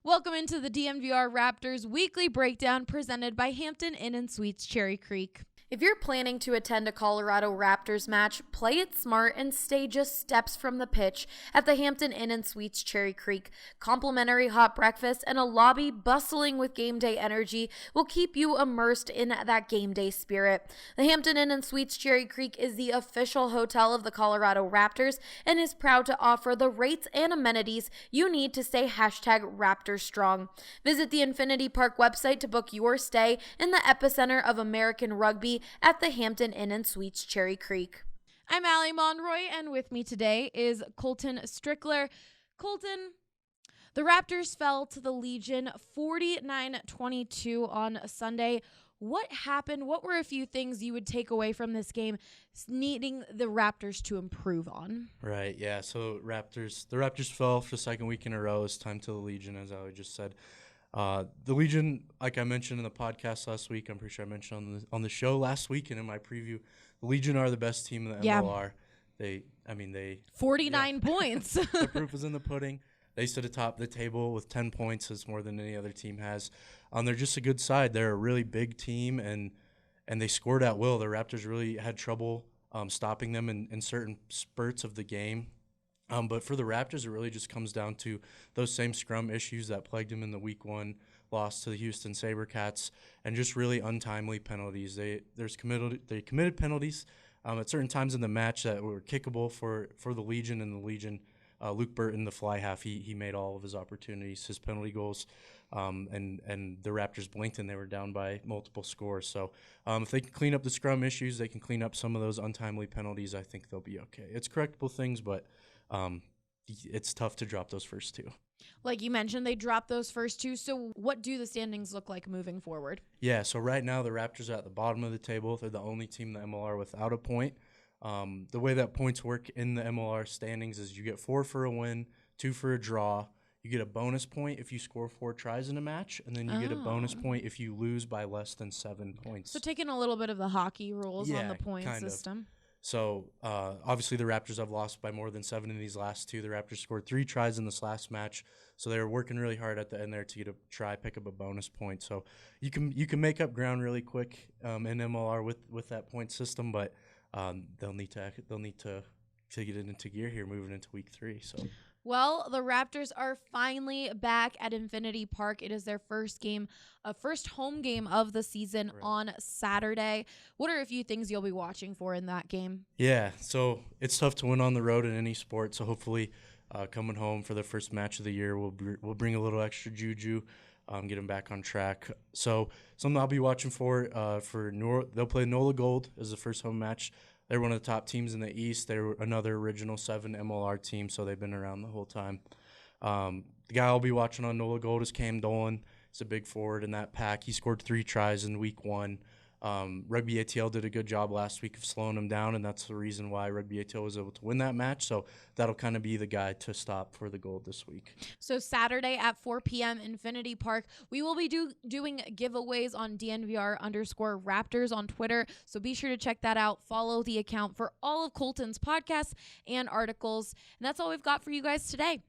Welcome into the DNVR Raptors Weekly Breakdown presented by Hampton Inn & Suites Cherry Creek. If you're planning to attend a Colorado Raptors match, play it smart and stay just steps from the pitch at the Hampton Inn & Suites Cherry Creek. Complimentary hot breakfast and a lobby bustling with game day energy will keep you immersed in that game day spirit. The Hampton Inn & Suites Cherry Creek is the official hotel of the Colorado Raptors and is proud to offer the rates and amenities you need to stay #Raptors strong. Visit the Infinity Park website to book your stay in the epicenter of American rugby at the Hampton Inn & Suites Cherry Creek. I'm Allie Monroy, and with me today is Colton Strickler. Colton, the Raptors fell to the Legion 49-22 on Sunday. What happened? What were a few things you would take away from this game needing the Raptors to improve on? Right, yeah. So the Raptors fell for the second week in a row. It's time to the Legion, as I just said. The Legion, like I mentioned in the podcast last week, I'm pretty sure I mentioned on the show last week and in my preview, the Legion are the best team in the MLR. They 49 points. The proof is in the pudding. They sit atop the table with 10 points. It's more than any other team has. They're just a good side. They're a really big team, and they scored at will. The Raptors really had trouble stopping them in certain spurts of the game. But for the Raptors, it really just comes down to those same scrum issues that plagued them in the Week 1 loss to the Houston SaberCats, and just really untimely penalties. They committed penalties at certain times in the match that were kickable for the Legion, and the Legion, Luke Burton, the fly half, he made all of his opportunities, his penalty goals, and the Raptors blinked and they were down by multiple scores. So if they can clean up the scrum issues, they can clean up some of those untimely penalties, I think they'll be okay. It's correctable things, but it's tough to drop those first two. Like you mentioned, they dropped those first two. So what do the standings look like moving forward? Yeah, so right now the Raptors are at the bottom of the table. They're the only team in the MLR without a point. The way that points work in the MLR standings is you get 4 for a win, 2 for a draw. You get a bonus point if you score 4 tries in a match, and then you get a bonus point if you lose by less than 7 points. So taking a little bit of the hockey rules on the point system. So, obviously, the Raptors have lost by more than 7 in these last 2. The Raptors scored 3 tries in this last match, so they were working really hard at the end there to get pick up a bonus point. So, you can make up ground really quick in MLR with that point system, but they'll need to get it into gear here moving into Week 3. So. Well, the Raptors are finally back at Infinity Park. It is their first home game of the season on Saturday. What are a few things you'll be watching for in that game? Yeah, so it's tough to win on the road in any sport. So hopefully, coming home for the first match of the year, we'll bring a little extra juju, get them back on track. So something I'll be watching for they'll play NOLA Gold as the first home match. They're one of the top teams in the East. They're another Original 7 MLR team, so they've been around the whole time. The guy I'll be watching on NOLA Gold is Cam Dolan. He's a big forward in that pack. He scored 3 tries in Week 1. Rugby ATL did a good job last week of slowing him down, and that's the reason why Rugby ATL was able to win that match. So that'll kind of be the guy to stop for the Gold this week. So Saturday at 4 p.m. Infinity Park, we will be doing giveaways on DNVR_Raptors on Twitter. So be sure to check that out. Follow the account for all of Colton's podcasts and articles. And that's all we've got for you guys today.